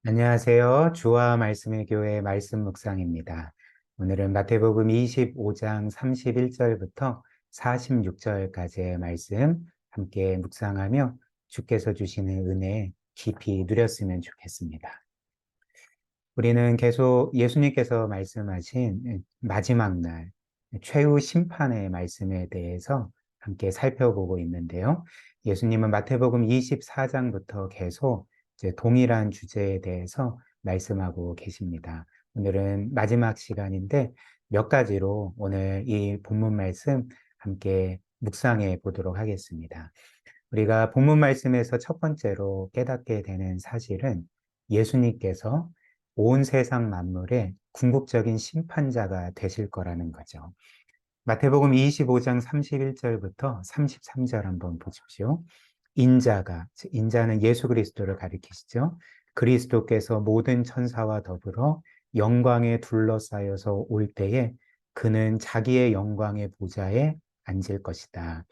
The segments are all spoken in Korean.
안녕하세요. 주와 말씀의 교회 말씀 묵상입니다. 오늘은 마태복음 25장 31절부터 46절까지의 말씀 함께 묵상하며 주께서 주시는 은혜 깊이 누렸으면 좋겠습니다. 우리는 계속 예수님께서 말씀하신 마지막 날 최후 심판의 말씀에 대해서 함께 살펴보고 있는데요. 예수님은 마태복음 24장부터 계속 이제 동일한 주제에 대해서 말씀하고 계십니다. 오늘은 마지막 시간인데 몇 가지로 오늘 이 본문 말씀 함께 묵상해 보도록 하겠습니다. 우리가 본문 말씀에서 첫 번째로 깨닫게 되는 사실은 예수님께서 온 세상 만물의 궁극적인 심판자가 되실 거라는 거죠. 마태복음 25장 31절부터 33절 한번 보십시오. 인자는 예수 그리스도를 가리키시죠. 그리스도께서 모든 천사와 더불어 영광에 둘러싸여서 올 때에 그는 자기의 영광의 보좌에 앉을 것이다.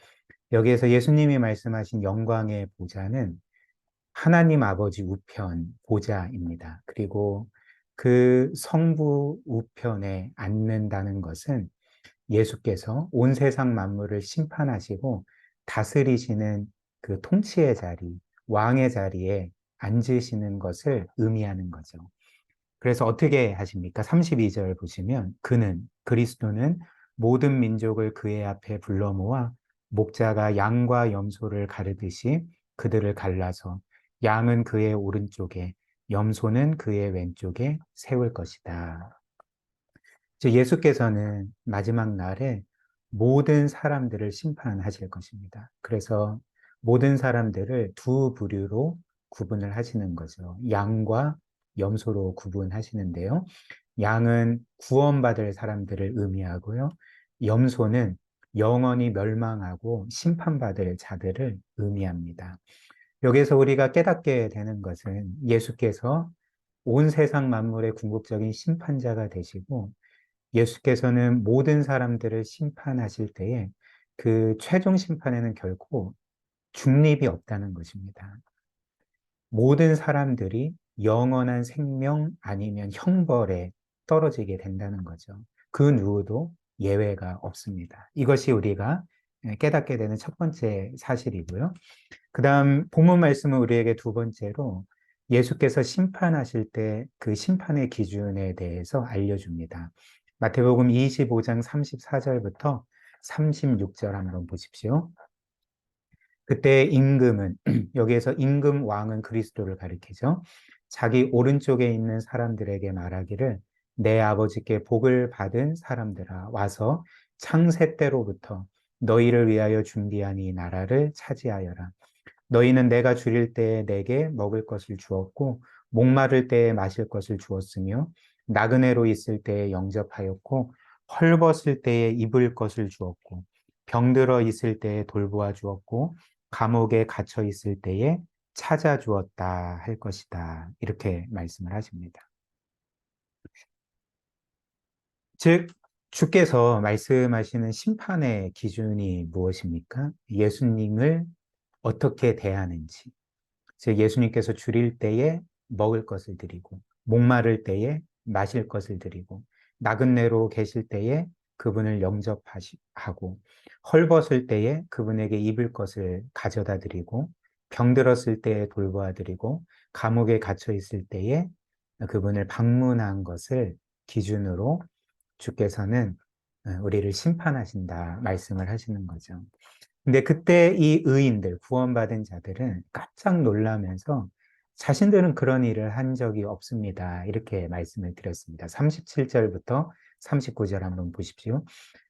여기에서 예수님이 말씀하신 영광의 보좌는 하나님 아버지 우편 보좌입니다. 그리고 그 성부 우편에 앉는다는 것은 예수께서 온 세상 만물을 심판하시고 다스리시는 그 통치의 자리, 왕의 자리에 앉으시는 것을 의미하는 거죠. 그래서 어떻게 하십니까? 32절 보시면 그리스도는 모든 민족을 그의 앞에 불러 모아 목자가 양과 염소를 가르듯이 그들을 갈라서 양은 그의 오른쪽에 염소는 그의 왼쪽에 세울 것이다. 즉 예수께서는 마지막 날에 모든 사람들을 심판하실 것입니다. 그래서 모든 사람들을 두 부류로 구분을 하시는 거죠. 양과 염소로 구분하시는데요. 양은 구원받을 사람들을 의미하고요. 염소는 영원히 멸망하고 심판받을 자들을 의미합니다. 여기서 우리가 깨닫게 되는 것은 예수께서 온 세상 만물의 궁극적인 심판자가 되시고 예수께서는 모든 사람들을 심판하실 때에 그 최종 심판에는 결코 중립이 없다는 것입니다. 모든 사람들이 영원한 생명 아니면 형벌에 떨어지게 된다는 거죠. 그 누구도 예외가 없습니다. 이것이 우리가 깨닫게 되는 첫 번째 사실이고요. 그 다음 본문 말씀은 우리에게 두 번째로 예수께서 심판하실 때 그 심판의 기준에 대해서 알려줍니다. 마태복음 25장 34절부터 36절 한번 보십시오. 그때 임금은 여기에서 임금 왕은 그리스도를 가리키죠. 자기 오른쪽에 있는 사람들에게 말하기를 내 아버지께 복을 받은 사람들아 와서 창세 때로부터 너희를 위하여 준비한 이 나라를 차지하여라. 너희는 내가 줄일 때에 내게 먹을 것을 주었고 목마를 때에 마실 것을 주었으며 나그네로 있을 때에 영접하였고 헐벗을 때에 입을 것을 주었고 병들어 있을 때에 돌보아 주었고 감옥에 갇혀 있을 때에 찾아주었다 할 것이다. 이렇게 말씀을 하십니다. 즉 주께서 말씀하시는 심판의 기준이 무엇입니까? 예수님을 어떻게 대하는지, 즉 예수님께서 줄일 때에 먹을 것을 드리고 목마를 때에 마실 것을 드리고 나그네로 계실 때에 그분을 영접하고 헐벗을 때에 그분에게 입을 것을 가져다 드리고 병들었을 때에 돌보아 드리고 감옥에 갇혀 있을 때에 그분을 방문한 것을 기준으로 주께서는 우리를 심판하신다 말씀을 하시는 거죠. 근데 그때 이 의인들, 구원받은 자들은 깜짝 놀라면서 자신들은 그런 일을 한 적이 없습니다. 이렇게 말씀을 드렸습니다. 37절부터 39절 한번 보십시오.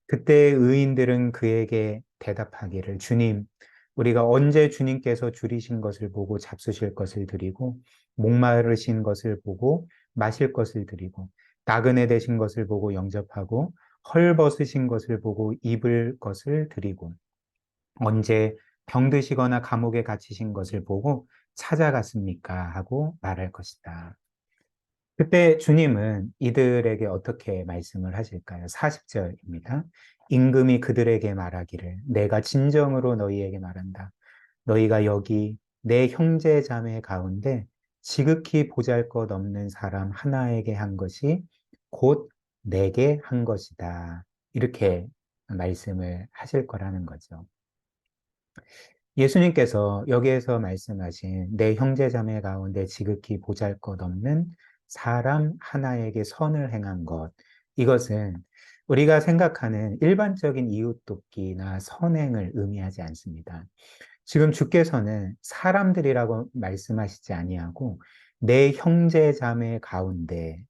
그때 의인들은 그에게 대답하기를 주님, 우리가 언제 주님께서 줄이신 것을 보고 잡수실 것을 드리고 목마르신 것을 보고 마실 것을 드리고 나그네 되신 것을 보고 영접하고 헐벗으신 것을 보고 입을 것을 드리고 언제 병드시거나 감옥에 갇히신 것을 보고 찾아갔습니까? 하고 말할 것이다. 그때 주님은 이들에게 어떻게 말씀을 하실까요? 40절입니다. 임금이 그들에게 말하기를 내가 진정으로 너희에게 말한다. 너희가 여기 내 형제 자매 가운데 지극히 보잘것없는 사람 하나에게 한 것이 곧 내게 한 것이다. 이렇게 말씀을 하실 거라는 거죠. 예수님께서 여기에서 말씀하신 내 형제자매 가운데 지극히 보잘것없는 사람 하나에게 선을 행한 것, 이것은 우리가 생각하는 일반적인 이웃 돕기나 선행을 의미하지 않습니다. 지금 주께서는 사람들이라고 말씀하시지 아니하고 내 형제자매 가운데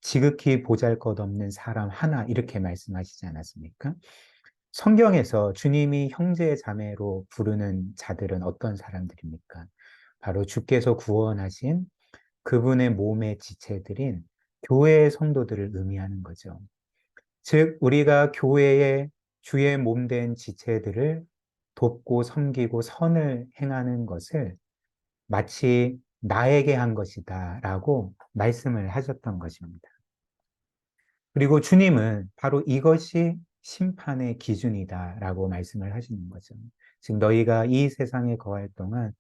지극히 보잘것없는 사람 하나 이렇게 말씀하시지 않았습니까? 성경에서 주님이 형제 자매로 부르는 자들은 어떤 사람들입니까? 바로 주께서 구원하신 그분의 몸의 지체들인 교회의 성도들을 의미하는 거죠. 즉, 우리가 교회의 주의 몸된 지체들을 돕고 섬기고 선을 행하는 것을 마치 나에게 한 것이다 라고 말씀을 하셨던 것입니다. 그리고 주님은 바로 이것이 심판의 기준이다라고 말씀을 하시는 거죠. 즉 너희가 이 세상에 거할 동안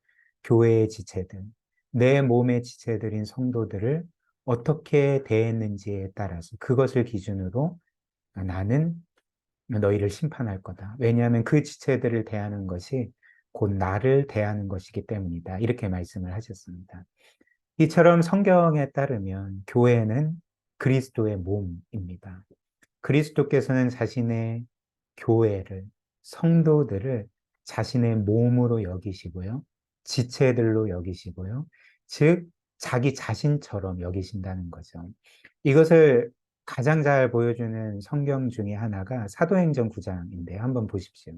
교회의 지체들, 내 몸의 지체들인 성도들을 어떻게 대했는지에 따라서 그것을 기준으로 나는 너희를 심판할 거다. 왜냐하면 그 지체들을 대하는 것이 곧 나를 대하는 것이기 때문이다. 이렇게 말씀을 하셨습니다. 이처럼 성경에 따르면 교회는 그리스도의 몸입니다. 그리스도께서는 자신의 교회를, 성도들을 자신의 몸으로 여기시고요. 지체들로 여기시고요. 즉, 자기 자신처럼 여기신다는 거죠. 이것을 가장 잘 보여주는 성경 중에 하나가 사도행전 9장인데요. 한번 보십시오.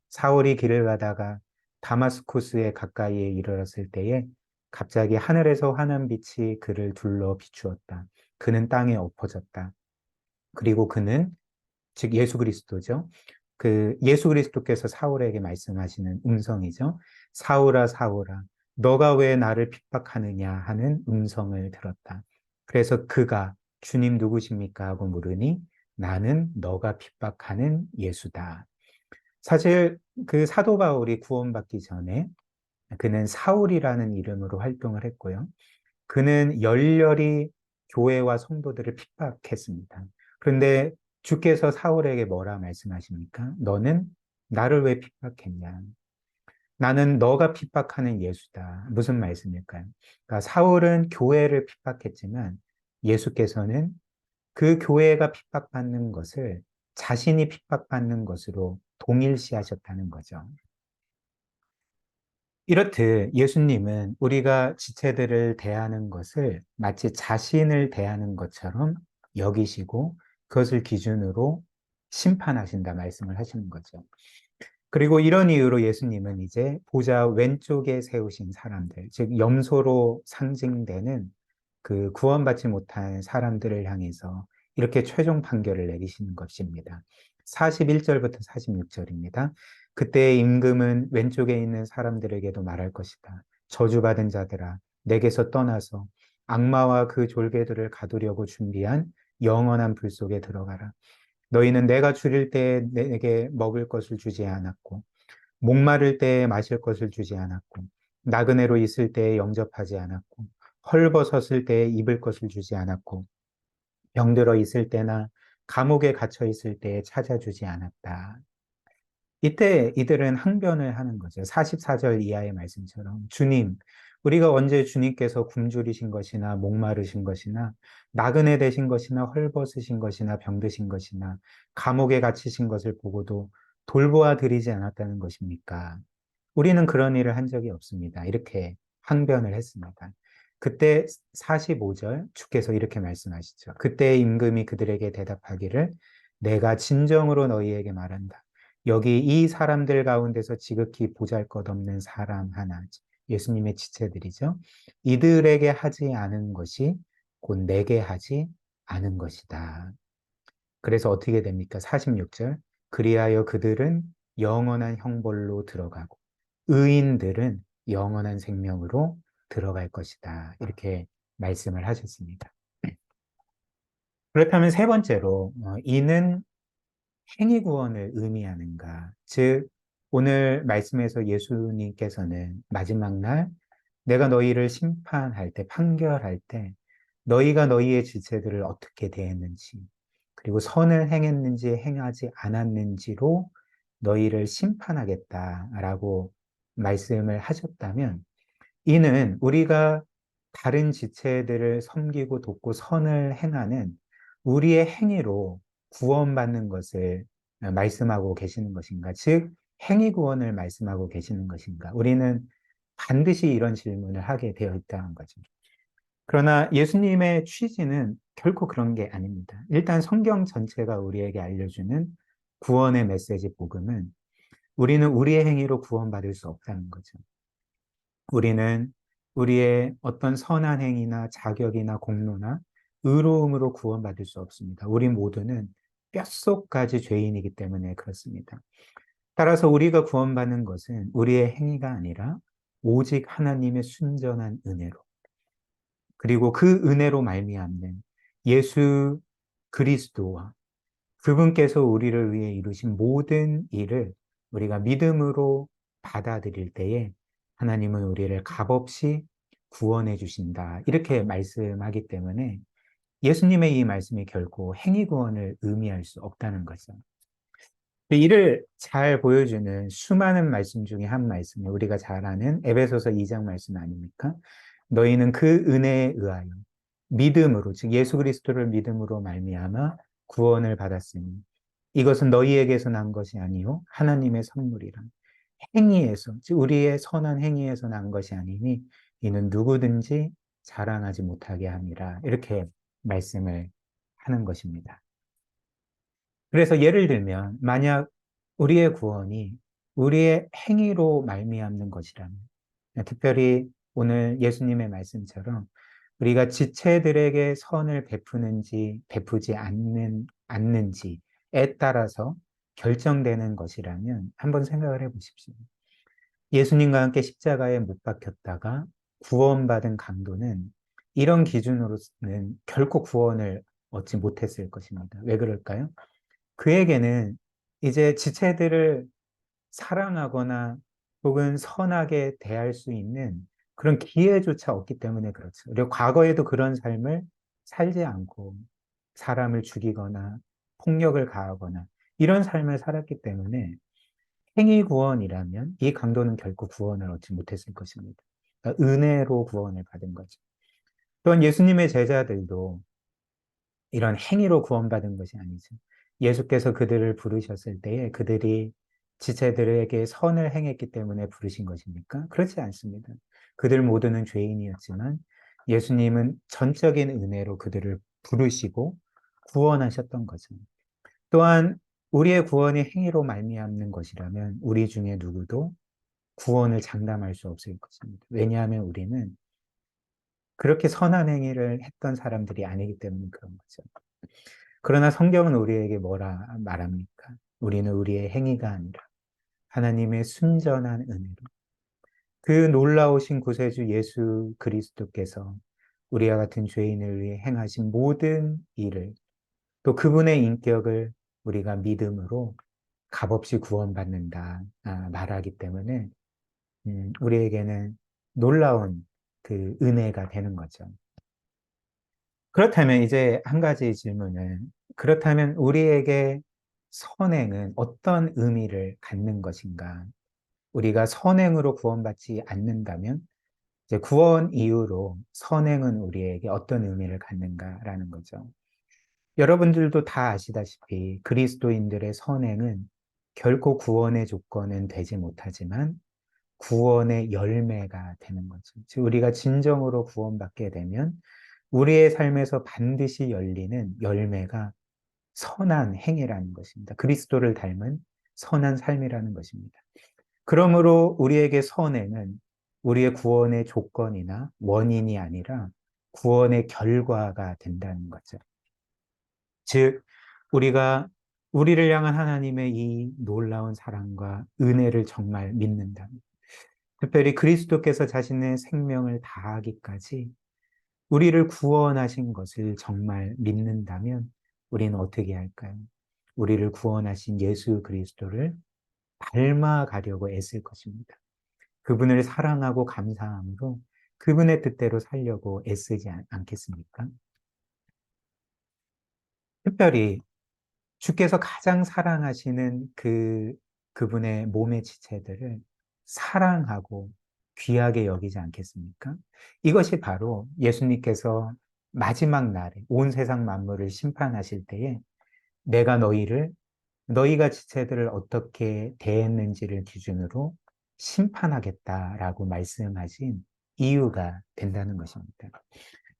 사울이 길을 가다가 다마스쿠스에 가까이에 이르렀을 때에 갑자기 하늘에서 환한 빛이 그를 둘러 비추었다. 그는 땅에 엎어졌다. 그리고 그는 즉 예수 그리스도죠. 그 예수 그리스도께서 사울에게 말씀하시는 음성이죠. 사울아 사울아 너가 왜 나를 핍박하느냐 하는 음성을 들었다. 그래서 그가 주님 누구십니까 하고 물으니 나는 너가 핍박하는 예수다. 사실 그 사도 바울이 구원받기 전에 그는 사울이라는 이름으로 활동을 했고요. 그는 열렬히 교회와 성도들을 핍박했습니다. 그런데 주께서 사울에게 뭐라 말씀하십니까? 너는 나를 왜 핍박했냐? 나는 너가 핍박하는 예수다. 무슨 말씀일까요? 그러니까 사울은 교회를 핍박했지만 예수께서는 그 교회가 핍박받는 것을 자신이 핍박받는 것으로 동일시하셨다는 거죠. 이렇듯 예수님은 우리가 지체들을 대하는 것을 마치 자신을 대하는 것처럼 여기시고 그것을 기준으로 심판하신다 말씀을 하시는 거죠. 그리고 이런 이유로 예수님은 이제 보좌 왼쪽에 세우신 사람들, 즉 염소로 상징되는 그 구원받지 못한 사람들을 향해서 이렇게 최종 판결을 내리시는 것입니다. 41절부터 46절입니다. 그때 임금은 왼쪽에 있는 사람들에게도 말할 것이다. 저주받은 자들아, 내게서 떠나서 악마와 그 졸개들을 가두려고 준비한 영원한 불 속에 들어가라. 너희는 내가 줄일 때에 내게 먹을 것을 주지 않았고, 목마를 때에 마실 것을 주지 않았고, 나그네로 있을 때에 영접하지 않았고, 헐벗었을 때에 입을 것을 주지 않았고, 병들어 있을 때나 감옥에 갇혀 있을 때에 찾아주지 않았다. 이때 이들은 항변을 하는 거죠. 44절 이하의 말씀처럼 주님, 우리가 언제 주님께서 굶주리신 것이나 목마르신 것이나 나그네 되신 것이나 헐벗으신 것이나 병드신 것이나 감옥에 갇히신 것을 보고도 돌보아 드리지 않았다는 것입니까? 우리는 그런 일을 한 적이 없습니다. 이렇게 항변을 했습니다. 그때 45절 주께서 이렇게 말씀하시죠. 그때 임금이 그들에게 대답하기를 내가 진정으로 너희에게 말한다. 여기 이 사람들 가운데서 지극히 보잘것없는 사람 하나, 예수님의 지체들이죠. 이들에게 하지 않은 것이 곧 내게 하지 않은 것이다. 그래서 어떻게 됩니까? 46절. 그리하여 그들은 영원한 형벌로 들어가고 의인들은 영원한 생명으로 들어갈 것이다. 이렇게 말씀을 하셨습니다. 그렇다면 세 번째로 이는 행위 구원을 의미하는가? 즉 오늘 말씀에서 예수님께서는 마지막 날 내가 너희를 심판할 때, 판결할 때, 너희가 너희의 지체들을 어떻게 대했는지, 그리고 선을 행했는지 행하지 않았는지로 너희를 심판하겠다라고 말씀을 하셨다면, 이는 우리가 다른 지체들을 섬기고 돕고 선을 행하는 우리의 행위로 구원받는 것을 말씀하고 계시는 것인가? 즉, 행위 구원을 말씀하고 계시는 것인가? 우리는 반드시 이런 질문을 하게 되어 있다는 거죠. 그러나 예수님의 취지는 결코 그런 게 아닙니다. 일단 성경 전체가 우리에게 알려주는 구원의 메시지 복음은 우리는 우리의 행위로 구원받을 수 없다는 거죠. 우리는 우리의 어떤 선한 행위나 자격이나 공로나 의로움으로 구원받을 수 없습니다. 우리 모두는 뼛속까지 죄인이기 때문에 그렇습니다. 따라서 우리가 구원받는 것은 우리의 행위가 아니라 오직 하나님의 순전한 은혜로, 그리고 그 은혜로 말미암는 예수 그리스도와 그분께서 우리를 위해 이루신 모든 일을 우리가 믿음으로 받아들일 때에 하나님은 우리를 값없이 구원해 주신다. 이렇게 말씀하기 때문에 예수님의 이 말씀이 결코 행위 구원을 의미할 수 없다는 거죠. 이를 잘 보여주는 수많은 말씀 중에 한 말씀이 우리가 잘 아는 에베소서 2장 말씀 아닙니까? 너희는 그 은혜에 의하여 믿음으로, 즉 예수 그리스도를 믿음으로 말미암아 구원을 받았으니 이것은 너희에게서 난 것이 아니요 하나님의 선물이라. 행위에서, 즉 우리의 선한 행위에서 난 것이 아니니 이는 누구든지 자랑하지 못하게 함이라. 이렇게 말씀을 하는 것입니다. 그래서 예를 들면 만약 우리의 구원이 우리의 행위로 말미암는 것이라면, 특별히 오늘 예수님의 말씀처럼 우리가 지체들에게 선을 베푸는지 베푸지 않는지에 따라서 결정되는 것이라면 한번 생각을 해보십시오. 예수님과 함께 십자가에 못 박혔다가 구원받은 강도는 이런 기준으로는 결코 구원을 얻지 못했을 것입니다. 왜 그럴까요? 그에게는 이제 지체들을 사랑하거나 혹은 선하게 대할 수 있는 그런 기회조차 없기 때문에 그렇죠. 그리고 과거에도 그런 삶을 살지 않고 사람을 죽이거나 폭력을 가하거나 이런 삶을 살았기 때문에 행위 구원이라면 이 강도는 결코 구원을 얻지 못했을 것입니다. 그러니까 은혜로 구원을 받은 거죠. 또한 예수님의 제자들도 이런 행위로 구원받은 것이 아니죠. 예수께서 그들을 부르셨을 때에 그들이 지체들에게 선을 행했기 때문에 부르신 것입니까? 그렇지 않습니다. 그들 모두는 죄인이었지만 예수님은 전적인 은혜로 그들을 부르시고 구원하셨던 거죠. 또한 우리의 구원이 행위로 말미암는 것이라면 우리 중에 누구도 구원을 장담할 수 없을 것입니다. 왜냐하면 우리는 그렇게 선한 행위를 했던 사람들이 아니기 때문에 그런 거죠. 그러나 성경은 우리에게 뭐라 말합니까? 우리는 우리의 행위가 아니라 하나님의 순전한 은혜로 그 놀라우신 구세주 예수 그리스도께서 우리와 같은 죄인을 위해 행하신 모든 일을, 또 그분의 인격을 우리가 믿음으로 값없이 구원받는다 말하기 때문에 우리에게는 놀라운 그 은혜가 되는 거죠. 그렇다면 이제 한 가지 질문은, 그렇다면 우리에게 선행은 어떤 의미를 갖는 것인가? 우리가 선행으로 구원받지 않는다면 이제 구원 이후로 선행은 우리에게 어떤 의미를 갖는가라는 거죠. 여러분들도 다 아시다시피 그리스도인들의 선행은 결코 구원의 조건은 되지 못하지만 구원의 열매가 되는 거죠. 즉 우리가 진정으로 구원받게 되면 우리의 삶에서 반드시 열리는 열매가 선한 행위라는 것입니다. 그리스도를 닮은 선한 삶이라는 것입니다. 그러므로 우리에게 선행은 우리의 구원의 조건이나 원인이 아니라 구원의 결과가 된다는 거죠. 즉, 우리가 우리를 향한 하나님의 이 놀라운 사랑과 은혜를 정말 믿는다면, 특별히 그리스도께서 자신의 생명을 다하기까지 우리를 구원하신 것을 정말 믿는다면 우리는 어떻게 할까요? 우리를 구원하신 예수 그리스도를 닮아가려고 애쓸 것입니다. 그분을 사랑하고 감사함으로 그분의 뜻대로 살려고 애쓰지 않겠습니까? 특별히 주께서 가장 사랑하시는 그분의 몸의 지체들을 사랑하고 귀하게 여기지 않겠습니까? 이것이 바로 예수님께서 마지막 날에 온 세상 만물을 심판하실 때에 내가 너희가 지체들을 어떻게 대했는지를 기준으로 심판하겠다라고 말씀하신 이유가 된다는 것입니다.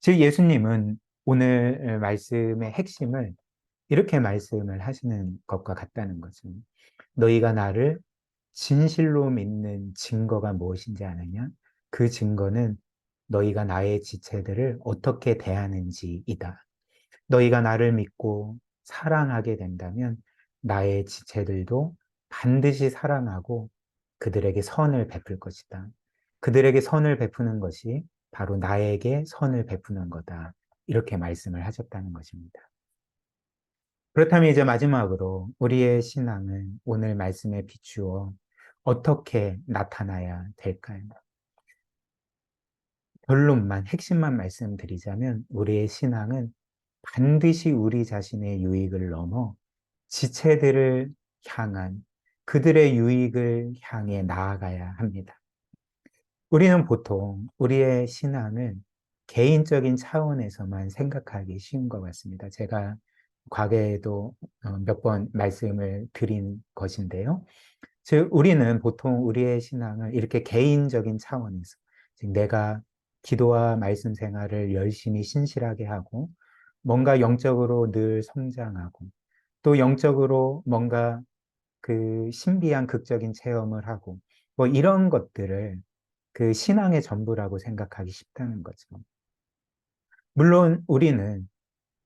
즉 예수님은 오늘 말씀의 핵심을 이렇게 말씀을 하시는 것과 같다는 거죠. 너희가 나를 진실로 믿는 증거가 무엇인지 아느냐? 그 증거는 너희가 나의 지체들을 어떻게 대하는지이다. 너희가 나를 믿고 사랑하게 된다면 나의 지체들도 반드시 사랑하고 그들에게 선을 베풀 것이다. 그들에게 선을 베푸는 것이 바로 나에게 선을 베푸는 거다. 이렇게 말씀을 하셨다는 것입니다. 그렇다면 이제 마지막으로 우리의 신앙은 오늘 말씀에 비추어 어떻게 나타나야 될까요? 결론만, 핵심만 말씀드리자면 우리의 신앙은 반드시 우리 자신의 유익을 넘어 지체들을 향한 그들의 유익을 향해 나아가야 합니다. 우리는 보통 우리의 신앙을 개인적인 차원에서만 생각하기 쉬운 것 같습니다. 제가 과거에도 몇 번 말씀을 드린 것인데요. 즉, 우리는 보통 우리의 신앙을 이렇게 개인적인 차원에서, 즉, 내가 기도와 말씀 생활을 열심히 신실하게 하고, 뭔가 영적으로 늘 성장하고, 또 영적으로 뭔가 그 신비한 극적인 체험을 하고, 뭐 이런 것들을 그 신앙의 전부라고 생각하기 쉽다는 거죠. 물론 우리는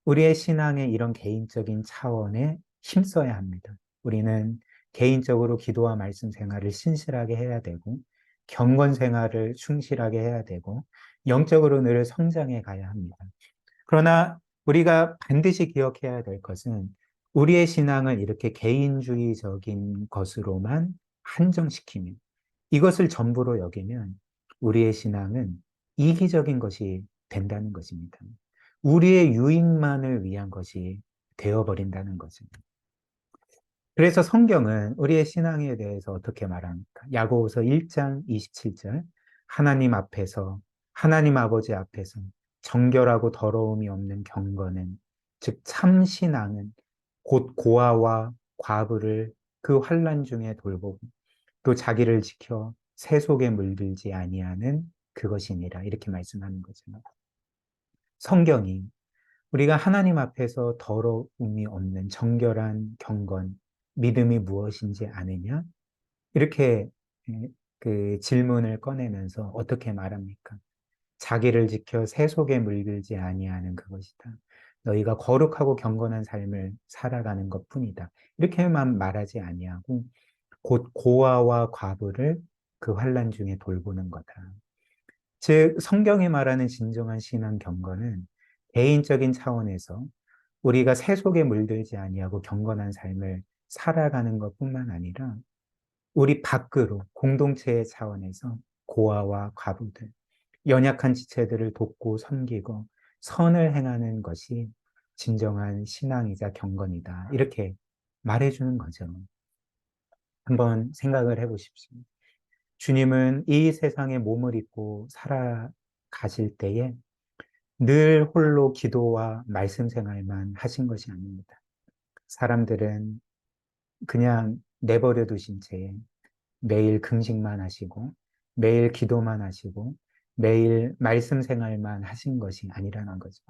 우리의 신앙의 이런 개인적인 차원에 힘써야 합니다. 우리는 개인적으로 기도와 말씀 생활을 신실하게 해야 되고, 경건 생활을 충실하게 해야 되고, 영적으로 늘 성장해 가야 합니다. 그러나 우리가 반드시 기억해야 될 것은 우리의 신앙을 이렇게 개인주의적인 것으로만 한정시키면, 이것을 전부로 여기면 우리의 신앙은 이기적인 것이 된다는 것입니다. 우리의 유익만을 위한 것이 되어버린다는 거죠. 그래서 성경은 우리의 신앙에 대해서 어떻게 말합니까? 야고보서 1장 27절 하나님 아버지 앞에서 정결하고 더러움이 없는 경건은 즉 참신앙은 곧 고아와 과부를 그 환난 중에 돌보고 또 자기를 지켜 새 속에 물들지 아니하는 그것이니라 이렇게 말씀하는 거죠. 성경이 우리가 하나님 앞에서 더러움이 없는 정결한 경건, 믿음이 무엇인지 아느냐? 이렇게 그 질문을 꺼내면서 어떻게 말합니까? 자기를 지켜 새 속에 물들지 아니하는 그것이다. 너희가 거룩하고 경건한 삶을 살아가는 것뿐이다. 이렇게만 말하지 아니하고 곧 고아와 과부를 그 환난 중에 돌보는 거다. 즉 성경이 말하는 진정한 신앙 경건은 개인적인 차원에서 우리가 세 속에 물들지 아니하고 경건한 삶을 살아가는 것뿐만 아니라 우리 밖으로 공동체의 차원에서 고아와 과부들, 연약한 지체들을 돕고 섬기고 선을 행하는 것이 진정한 신앙이자 경건이다. 이렇게 말해주는 거죠. 한번 생각을 해보십시오. 주님은 이 세상에 몸을 입고 살아가실 때에 늘 홀로 기도와 말씀 생활만 하신 것이 아닙니다. 사람들은 그냥 내버려 두신 채 매일 금식만 하시고 매일 기도만 하시고 매일 말씀 생활만 하신 것이 아니라는 거죠.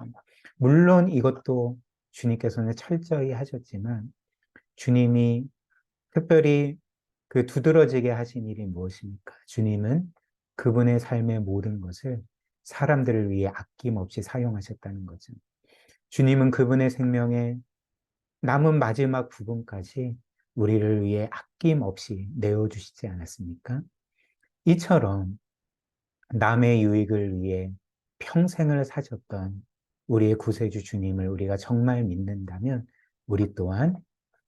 물론 이것도 주님께서는 철저히 하셨지만 주님이 특별히 그 두드러지게 하신 일이 무엇입니까? 주님은 그분의 삶의 모든 것을 사람들을 위해 아낌없이 사용하셨다는 거죠. 주님은 그분의 생명의 남은 마지막 부분까지 우리를 위해 아낌없이 내어주시지 않았습니까? 이처럼 남의 유익을 위해 평생을 사셨던 우리의 구세주 주님을 우리가 정말 믿는다면 우리 또한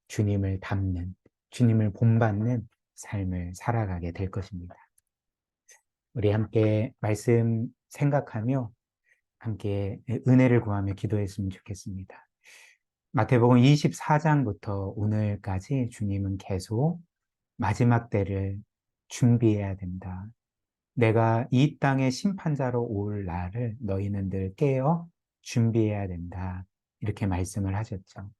주님을 닮는, 주님을 본받는 삶을 살아가게 될 것입니다. 우리 함께 말씀 생각하며 함께 은혜를 구하며 기도했으면 좋겠습니다. 마태복음 24장부터 오늘까지 주님은 계속 마지막 때를 준비해야 된다. 내가 이 땅의 심판자로 올 날을 너희는 늘 깨어 준비해야 된다. 이렇게 말씀을 하셨죠.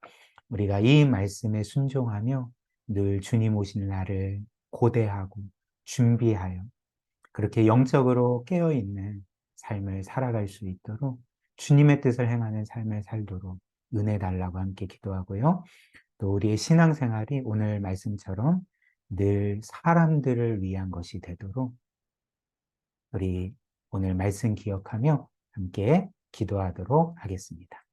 우리가 이 말씀에 순종하며 늘 주님 오실 날을 고대하고 준비하여 그렇게 영적으로 깨어있는 삶을 살아갈 수 있도록 주님의 뜻을 행하는 삶을 살도록 은혜 달라고 함께 기도하고요. 또 우리의 신앙생활이 오늘 말씀처럼 늘 사람들을 위한 것이 되도록 우리 오늘 말씀 기억하며 함께 기도하도록 하겠습니다.